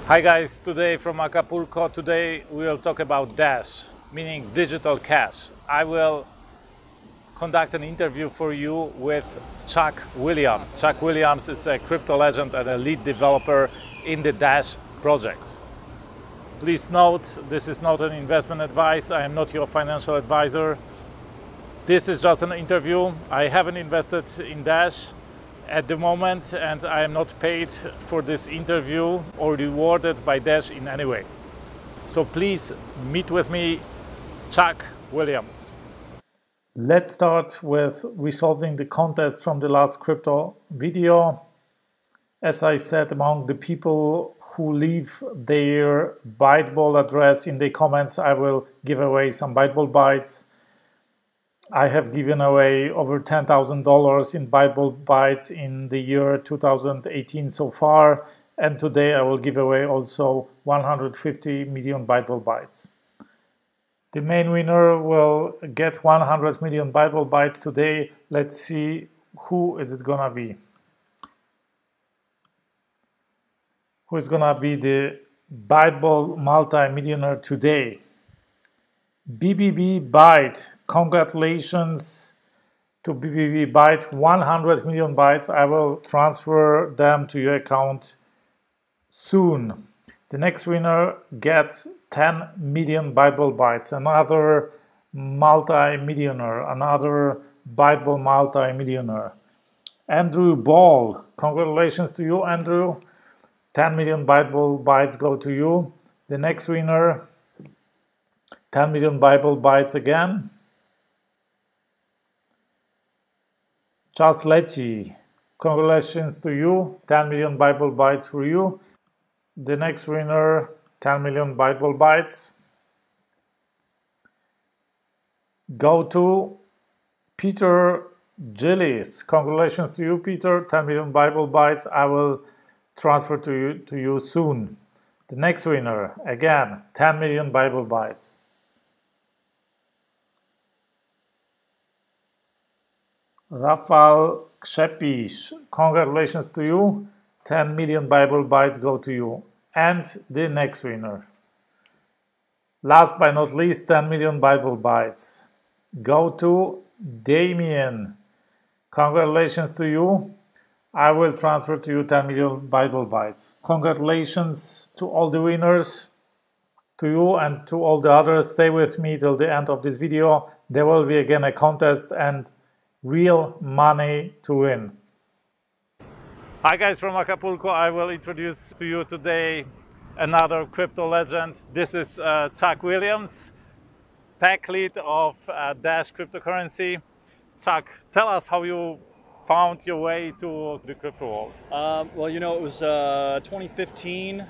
Hi guys, today from Acapulco. Today we will talk about Dash, meaning digital cash. I will conduct an interview for you with Chuck Williams. Chuck Williams is a crypto legend and a lead developer in the Dash project. Please note, this is not an investment advice. I am not your financial advisor. This is just an interview. I haven't invested in Dash at the moment, and I am not paid for this interview or rewarded by Dash in any way. So please meet with me, Chuck Williams. Let's start with resolving the contest from the last crypto video. As I said, among the people who leave their Byteball address in the comments, I will give away some Byteball bytes. I have given away over $10,000 in Byteball bytes in the year 2018 so far, and today I will give away also 150 million Byteball bytes. The main winner will get 100 million Byteball bytes today. Let's see who is it gonna be. Who is gonna be the Byteball multi-millionaire today? BBB Byte, congratulations to BBB Byte, 100 million bytes. I will transfer them to your account soon. The next winner gets 10 million Byteball bytes, another multi-millionaire, another Byteball multi-millionaire. Andrew Ball, congratulations to you, Andrew. 10 million Byteball bytes go to you. The next winner, 10 million Byteball bytes again. Charles Lecce, congratulations to you, 10 million Byteball bytes for you. The next winner, 10 million Byteball bytes. Go to Peter Gillis, congratulations to you, Peter, 10 million Byteball bytes. I will transfer to you soon. The next winner, again, 10 million Byteball bytes. Rafał Krzepis, congratulations to you, 10 million Byteball bytes go to you. And the next winner. Last but not least, 10 million Byteball bytes go to Damien. Congratulations to you. I will transfer to you 10 million Byteball bytes. Congratulations to all the winners, to you and to all the others. Stay with me till the end of this video. There will be again a contest and real money to win. Hi guys from Acapulco. I will introduce to you today another crypto legend. This is Chuck Williams, tech lead of Dash cryptocurrency. Chuck, tell us how you found your way to the crypto world. Well, you know, it was 2015,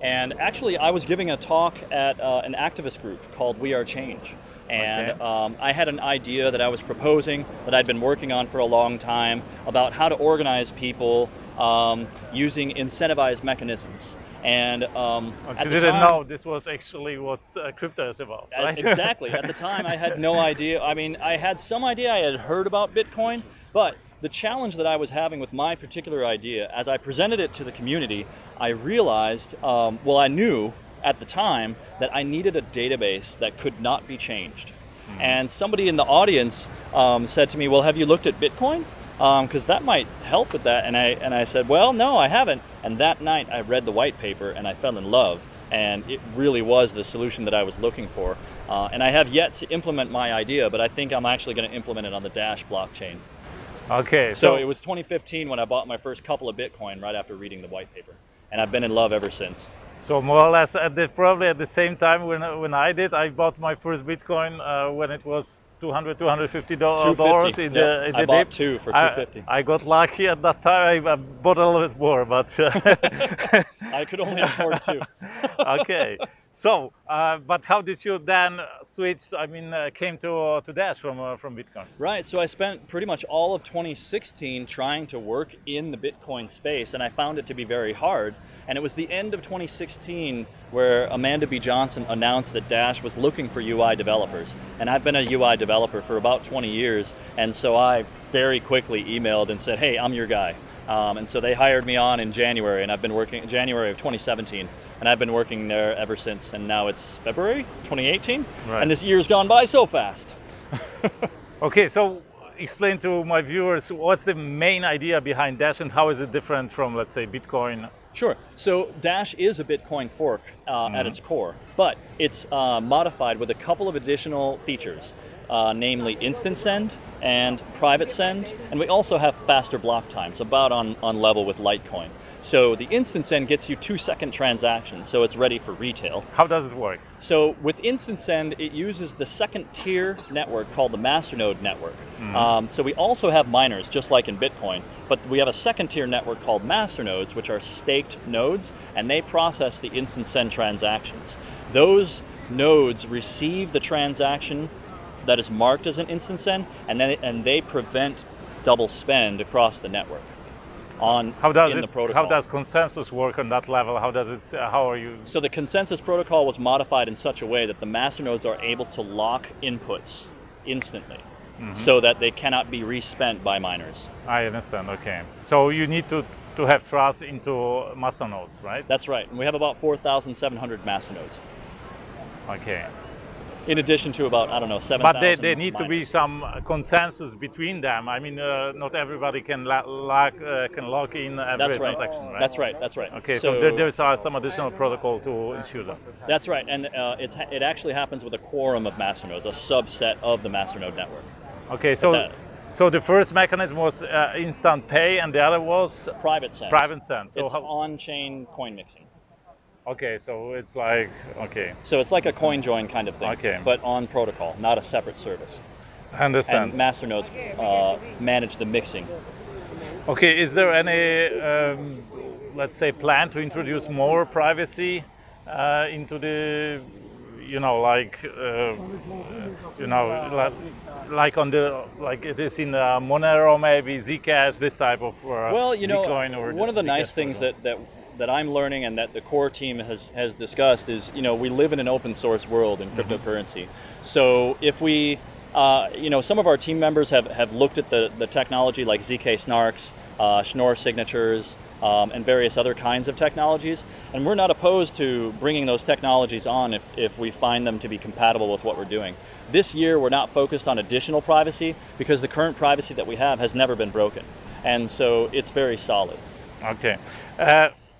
and actually I was giving a talk at an activist group called We Are Change. And okay. I had an idea that I was proposing, that I'd been working on for a long time, about how to organize people using incentivized mechanisms. And you didn't know this was actually what crypto is about, right? Exactly. At the time, I had no idea. I mean, I had some idea. I had heard about Bitcoin, but the challenge that I was having with my particular idea, as I presented it to the community, I realized, well, I knew at the time that I needed a database that could not be changed. And somebody in the audience said to me, well, have you looked at Bitcoin? Because that might help with that. And I said, well, no, I haven't. And that night I read the white paper and I fell in love. And it really was the solution that I was looking for. And I have yet to implement my idea, but I think I'm actually going to implement it on the Dash blockchain. Okay. So it was 2015 when I bought my first couple of Bitcoin right after reading the white paper. And I've been in love ever since. So more or less probably at the same time when I did, I bought my first Bitcoin when it was $200, $250 in the I bought two for $250. I got lucky at that time. I bought a little bit more, but I could only afford two. Okay. So, but how did you then switch? I mean, came to Dash from Bitcoin. Right. So I spent pretty much all of 2016 trying to work in the Bitcoin space, and I found it to be very hard. And it was the end of 2016 where Amanda B. Johnson announced that Dash was looking for UI developers. And I've been a UI developer for about 20 years, and so I very quickly emailed and said, hey, I'm your guy. And so they hired me on in January, and I've been working January of 2017, and I've been working there ever since. And now it's February 2018, right. And this year's gone by so fast. Okay, so explain to my viewers what's the main idea behind Dash and how is it different from, let's say, Bitcoin? Sure. So Dash is a Bitcoin fork at its core, but it's modified with a couple of additional features, namely instant send and private send, and we also have faster block times, about on level with Litecoin. So the instant send gets you 2-second transactions, so it's ready for retail. How does it work? So with instant send, it uses the second tier network called the Masternode network. So we also have miners, just like in Bitcoin, but we have a second tier network called Masternodes, which are staked nodes, and they process the instant send transactions. Those nodes receive the transaction that is marked as an instant send, and they prevent double spend across the network. How does consensus work on that level? How does it? How are you? So the consensus protocol was modified in such a way that the masternodes are able to lock inputs instantly, so that they cannot be respent by miners. I understand. Okay, so you need to have trust into masternodes, right? That's right, and we have about 4,700 masternodes. Okay. In addition to about, I don't know, 7,000 But there need to be miners. some consensus between them. I mean, not everybody can lock in every transaction, right? That's right. That's right. Okay, so there's some additional protocol to ensure that. That's right, and it actually happens with a quorum of masternodes, a subset of the masternode network. Okay, so the first mechanism was instant pay, and the other was private send. Private send. So it's on-chain coin mixing. Okay, so it's like, okay. So it's like a coin join kind of thing, okay, but on protocol, not a separate service. I understand. And masternodes manage the mixing. Okay, is there any, let's say, plan to introduce more privacy into the, like on the, like it is in Monero, maybe Zcash, this type of Zcoin or one of the nice things that I'm learning and that the core team has discussed is, we live in an open source world in cryptocurrency. So if we, some of our team members have looked at the technology like ZK snarks, Schnorr signatures, and various other kinds of technologies, and we're not opposed to bringing those technologies on if we find them to be compatible with what we're doing. This year we're not focused on additional privacy because the current privacy that we have has never been broken, and so it's very solid. Okay.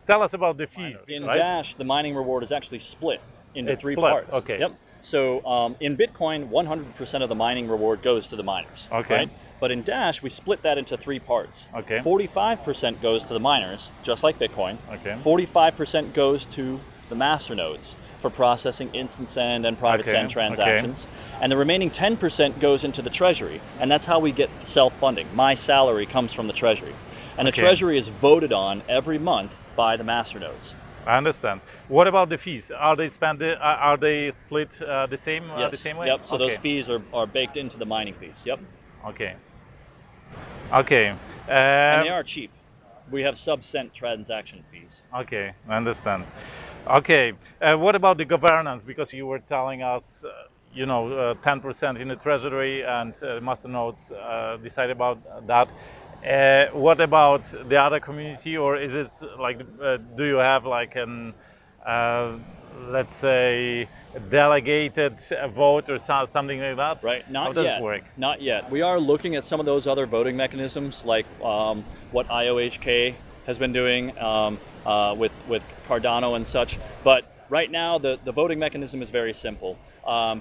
Tell us about the fees. In right? Dash, the mining reward is actually split into three split. parts. Okay. Yep. So in Bitcoin, 100% of the mining reward goes to the miners. Okay. Right? But in Dash, we split that into three parts. Okay. 45% goes to the miners, just like Bitcoin. Okay. 45% goes to the masternodes for processing instant send and private send transactions. And the remaining 10% goes into the treasury. And that's how we get self-funding. My salary comes from the treasury. And the treasury is voted on every month by the masternodes. I understand. What about the fees? Are they split the same Yes. the same way? Yep. So those fees are baked into the mining fees. Yep. Okay. Okay. And they are cheap. We have sub-cent transaction fees. Okay, I understand. Okay. What about the governance? Because you were telling us, 10% in the treasury, and masternodes decide about that. What about the other community, or is it like, do you have like an, let's say, delegated vote or something like that? Right, not How does yet. it work? Not yet. We are looking at some of those other voting mechanisms, like what IOHK has been doing with Cardano and such. But right now, the voting mechanism is very simple.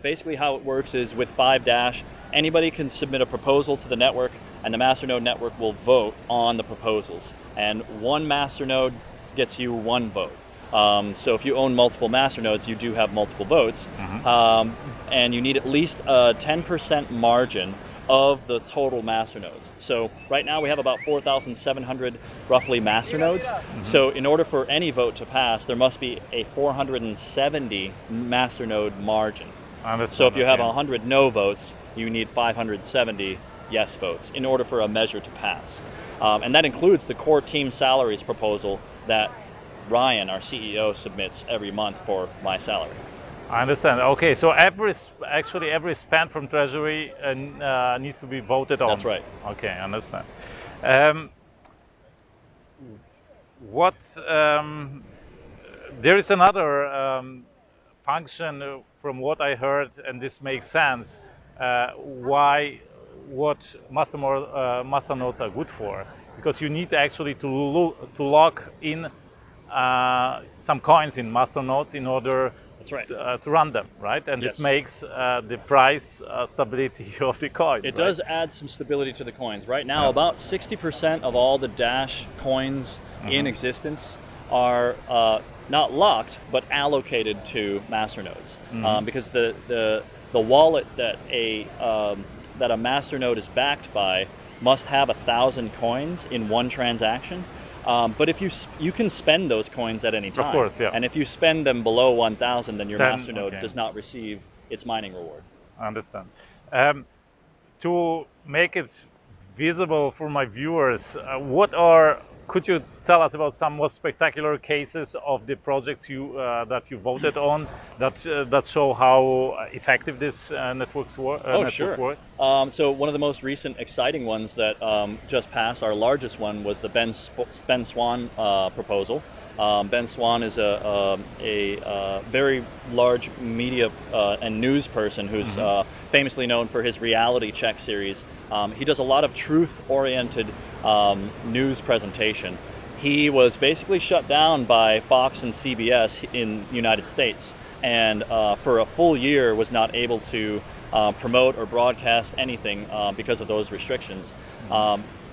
Basically, how it works is with 5-Dash, anybody can submit a proposal to the network, and the Masternode network will vote on the proposals. And one Masternode gets you one vote. So if you own multiple Masternodes, you do have multiple votes. And you need at least a 10% margin of the total Masternodes. So right now we have about 4,700 roughly Masternodes. So in order for any vote to pass, there must be a 470 Masternode margin. So if you have 100 no votes, you need 570 yes votes in order for a measure to pass. And that includes the core team salaries proposal that Ryan, our CEO, submits every month for my salary. I understand. Okay, so every spend from Treasury needs to be voted on. That's right. Okay, I understand. what there is another function from what I heard, and this makes sense. What masternodes are good for, because you need actually to lock in some coins in masternodes in order That's right. To run them, right? And Yes. it makes the price stability of the coin. It right? does add some stability to the coins. Right now, about 60% of all the Dash coins in existence are not locked, but allocated to masternodes. Because the wallet that a masternode is backed by must have 1,000 coins in one transaction. But if you can spend those coins at any time. Of course, yeah. And if you spend them below 1,000, then your masternode okay. does not receive its mining reward. I understand. To make it visible for my viewers, could you tell us about some most spectacular cases of the projects that you voted on that show how effective this network works? So one of the most recent exciting ones that just passed, our largest one, was the Ben Swan proposal. Ben Swan is a very large media and news person who's famously known for his reality check series. He does a lot of truth-oriented news presentation. He was basically shut down by Fox and CBS in the United States, and for a full year was not able to promote or broadcast anything because of those restrictions.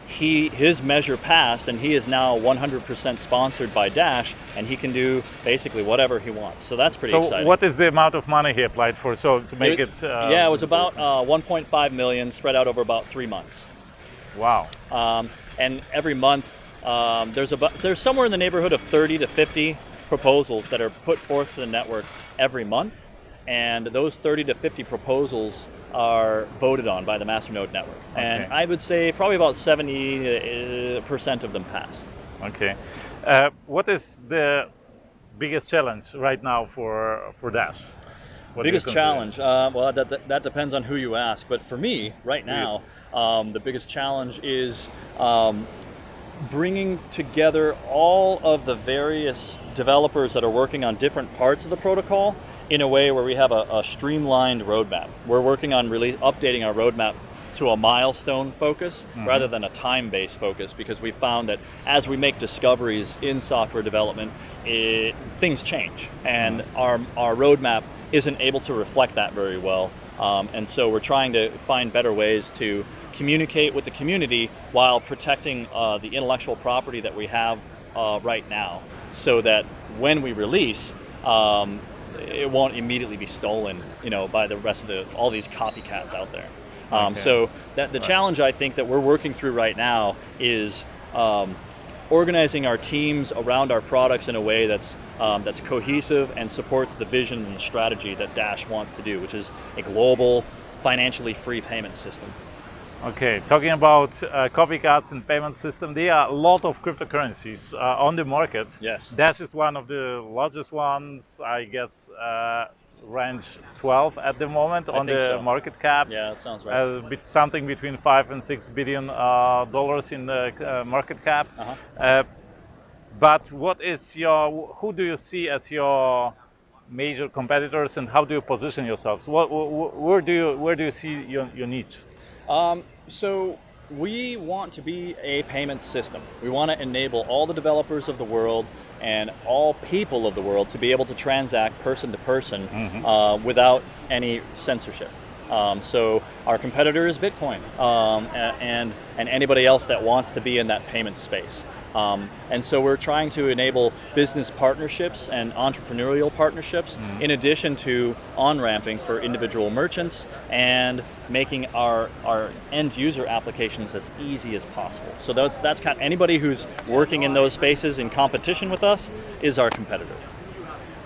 His measure passed, and he is now 100% sponsored by Dash, and he can do basically whatever he wants. So that's pretty exciting. So what is the amount of money he applied for? So to make it yeah, it was about 1.5 million spread out over about 3 months. Wow. And every month there's somewhere in the neighborhood of 30 to 50 proposals that are put forth to the network every month, and those 30 to 50 proposals are voted on by the Masternode network. Okay. And I would say probably about 70% of them pass. Okay. What is the biggest challenge right now for Dash? Biggest challenge? Well, that depends on who you ask. But for me, right now, the biggest challenge is bringing together all of the various developers that are working on different parts of the protocol in a way where we have a streamlined roadmap. We're working on really updating our roadmap to a milestone focus rather than a time-based focus, because we found that as we make discoveries in software development, things change, and our roadmap isn't able to reflect that very well. And so we're trying to find better ways to communicate with the community while protecting the intellectual property that we have right now, so that when we release, it won't immediately be stolen, by the rest of all these copycats out there. So the challenge I think that we're working through right now is organizing our teams around our products in a way that's cohesive and supports the vision and the strategy that Dash wants to do, which is a global, financially free payment system. Okay, talking about copycats and payment system, there are a lot of cryptocurrencies on the market. Yes. Dash is one of the largest ones, I guess, range 12 at the moment on the market cap. Yeah, that sounds right. Something between $5 and $6 billion in the market cap. But who do you see as your major competitors, and how do you position yourselves? Where do you see your niche? So we want to be a payment system. We want to enable all the developers of the world and all people of the world to be able to transact person to person without any censorship. So our competitor is Bitcoin and anybody else that wants to be in that payment space. And so we're trying to enable business partnerships and entrepreneurial partnerships in addition to on-ramping for individual merchants and making our end user applications as easy as possible. So that's kind of anybody who's working in those spaces in competition with us is our competitor.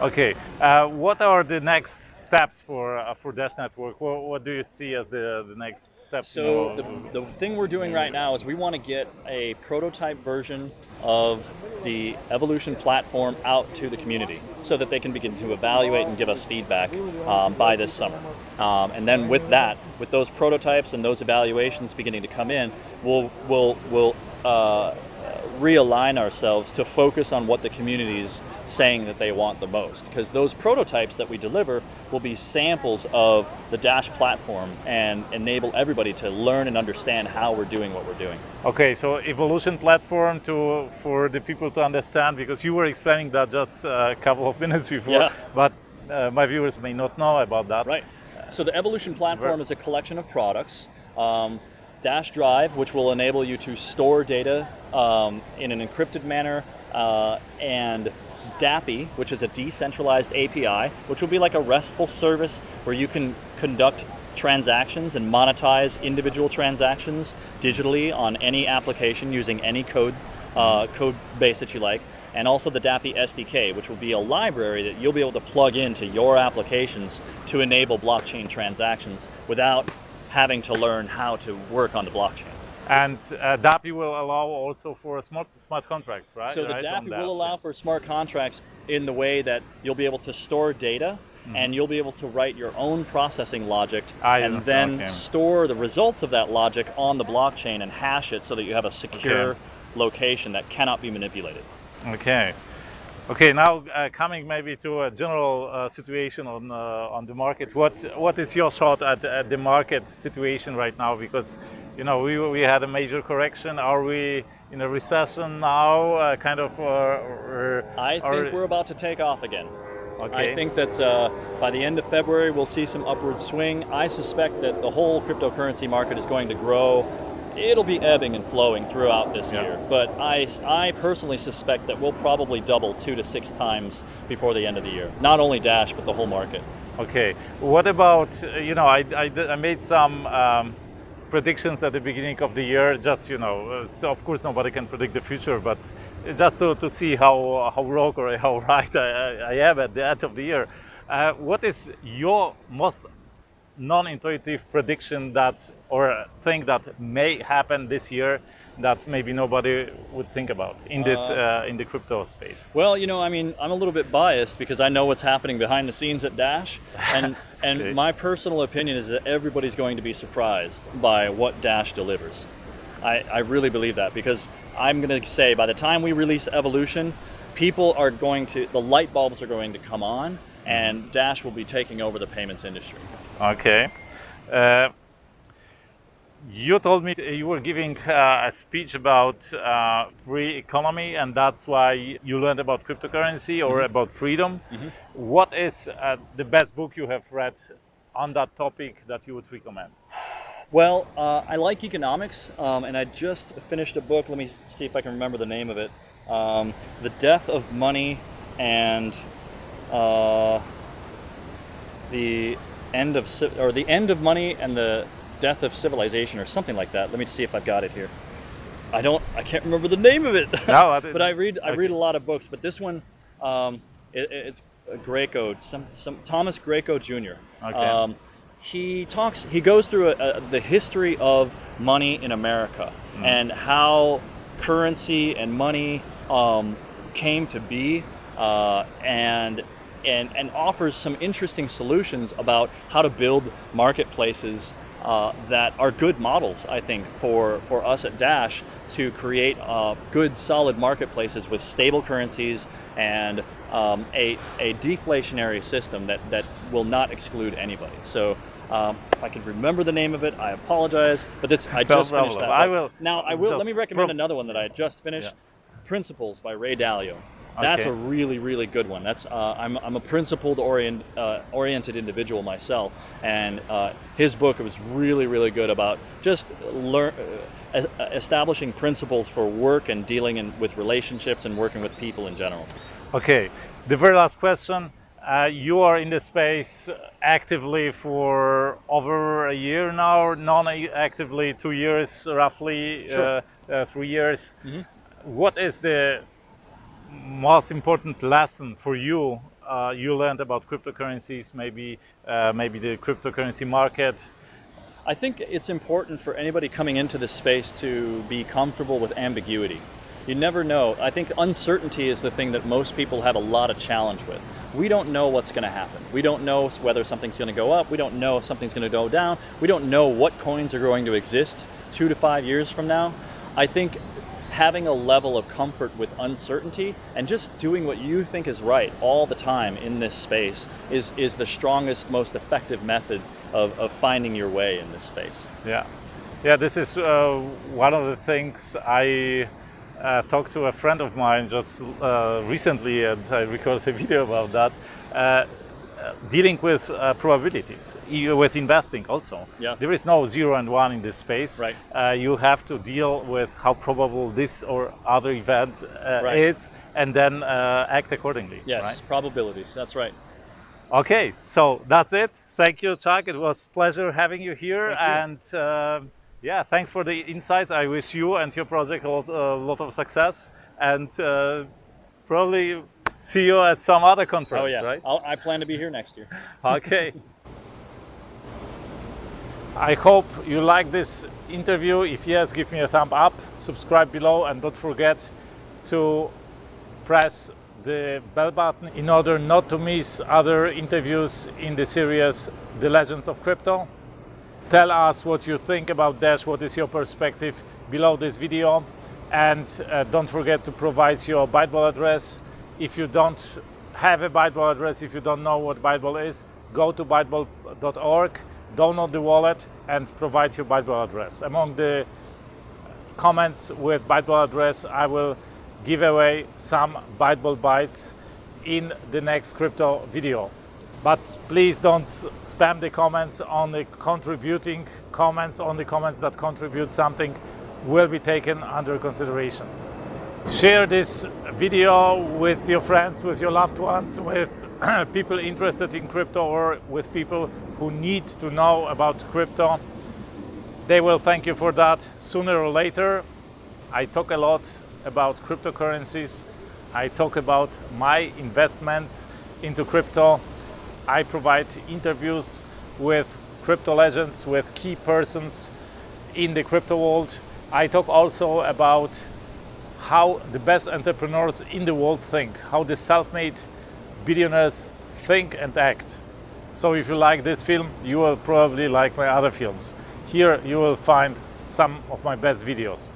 Okay, what are the next steps for Dash Network? What do you see as the next steps? So the thing we're doing right now is we want to get a prototype version of the Evolution platform out to the community so that they can begin to evaluate and give us feedback by this summer. And then with those prototypes and those evaluations beginning to come in, we'll realign ourselves to focus on what the community is saying that they want the most, because those prototypes that we deliver will be samples of the Dash platform and enable everybody to learn and understand how we're doing what we're doing. Okay, so evolution platform for the people to understand, because you were explaining that just a couple of minutes before, Yeah. but my viewers may not know about that. Right. So the evolution platform is a collection of products. Dash Drive, which will enable you to store data in an encrypted manner, and DAPI, which is a decentralized API, which will be like a RESTful service where you can conduct transactions and monetize individual transactions digitally on any application using any code base that you like. And also the DAPI SDK, which will be a library that you'll be able to plug into your applications to enable blockchain transactions without having to learn how to work on the blockchain. And DAPI will allow also for smart contracts, right? So the DAPI will allow for smart contracts in the way that you'll be able to store data, and you'll be able to write your own processing logic and then store the results of that logic on the blockchain and hash it so that you have a secure location that cannot be manipulated. Okay. Okay, now coming maybe to a general situation on the market, what is your thought at the market situation right now? Because you know we had a major correction. Are we in a recession now? I think we're about to take off again. Okay. I think that by the end of February we'll see some upward swing. I suspect that the whole cryptocurrency market is going to grow. It'll be ebbing and flowing throughout this year, but I personally suspect that we'll probably double 2 to 6 times before the end of the year. Not only Dash, but the whole market. Okay. What about, you know, I made some predictions at the beginning of the year, just, you know, so of course nobody can predict the future, but just to see how wrong or how right I am at the end of the year. What is your most non-intuitive prediction that, or thing that may happen this year that maybe nobody would think about in this in the crypto space? Well, you know, I mean, I'm a little bit biased because I know what's happening behind the scenes at Dash, and my personal opinion is that everybody's going to be surprised by what Dash delivers. I really believe that, because I'm going to say by the time we release Evolution, people are going to, the light bulbs are going to come on, and Dash will be taking over the payments industry. Okay. You told me you were giving a speech about free economy, and that's why you learned about cryptocurrency or about freedom. What is the best book you have read on that topic that you would recommend? Well, I like economics, and I just finished a book. Let me see if I can remember the name of it. The Death of Money and the End of Money and the Death of Civilization, or something like that. Let me see if I've got it here. I can't remember the name of it. No, but I read a lot of books. But this one, it's Greco, Thomas Greco Jr. Okay. He goes through the history of money in America and how currency and money came to be, and offers some interesting solutions about how to build marketplaces that are good models, I think, for us at Dash to create good, solid marketplaces with stable currencies and a deflationary system that will not exclude anybody. So if I could remember the name of it, I apologize, but I just finished that. Let me recommend another one that I just finished, Principles by Ray Dalio. That's a really, really good one. That's I'm a principled oriented individual myself, and his book was really, really good about just establishing principles for work and dealing with relationships and working with people in general. Okay, the very last question. You are in the space actively for over a year now, non-actively 2 years, roughly. Sure. 3 years. What is the most important lesson for you you learned about cryptocurrencies, maybe the cryptocurrency market? I think it's important for anybody coming into this space to be comfortable with ambiguity. You never know. I think uncertainty is the thing that most people have a lot of challenge with. We don't know what's going to happen. We don't know whether something's going to go up. We don't know if something's going to go down. We don't know what coins are going to exist 2 to 5 years from now. I think having a level of comfort with uncertainty and just doing what you think is right all the time in this space is the strongest, most effective method of finding your way in this space. Yeah, yeah. This is one of the things I talked to a friend of mine just recently, and I recorded a video about that. Dealing with probabilities, with investing also. Yeah. There is no 0 and 1 in this space. Right. You have to deal with how probable this or other event Right. is, and then act accordingly. Yes, right? probabilities, that's right. Okay, so that's it. Thank you, Chuck. It was a pleasure having you here. Thank you. And yeah, thanks for the insights. I wish you and your project a lot of success, and probably see you at some other conference, Oh yeah, right? I plan to be here next year. Okay. I hope you like this interview. If yes, give me a thumb up, subscribe below, and don't forget to press the bell button in order not to miss other interviews in the series The Legends of Crypto. Tell us what you think about Dash, what is your perspective below this video, and don't forget to provide your Byteball address. If you don't have a Byteball address, if you don't know what Byteball is, go to byteball.org, download the wallet, and provide your Byteball address. Among the comments with Byteball address, I will give away some Byteball bytes in the next crypto video. But please don't spam the comments. Only contributing comments, only comments that contribute something will be taken under consideration. Share this video with your friends, with your loved ones, with people interested in crypto, or with people who need to know about crypto. They will thank you for that sooner or later. I talk a lot about cryptocurrencies. I talk about my investments into crypto. I provide interviews with crypto legends, with key persons in the crypto world. I talk also about how the best entrepreneurs in the world think, how the self-made billionaires think and act. So if you like this film, you will probably like my other films. Here you will find some of my best videos.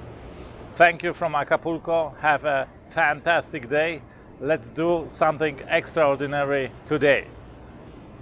Thank you from Acapulco. Have a fantastic day. Let's do something extraordinary today.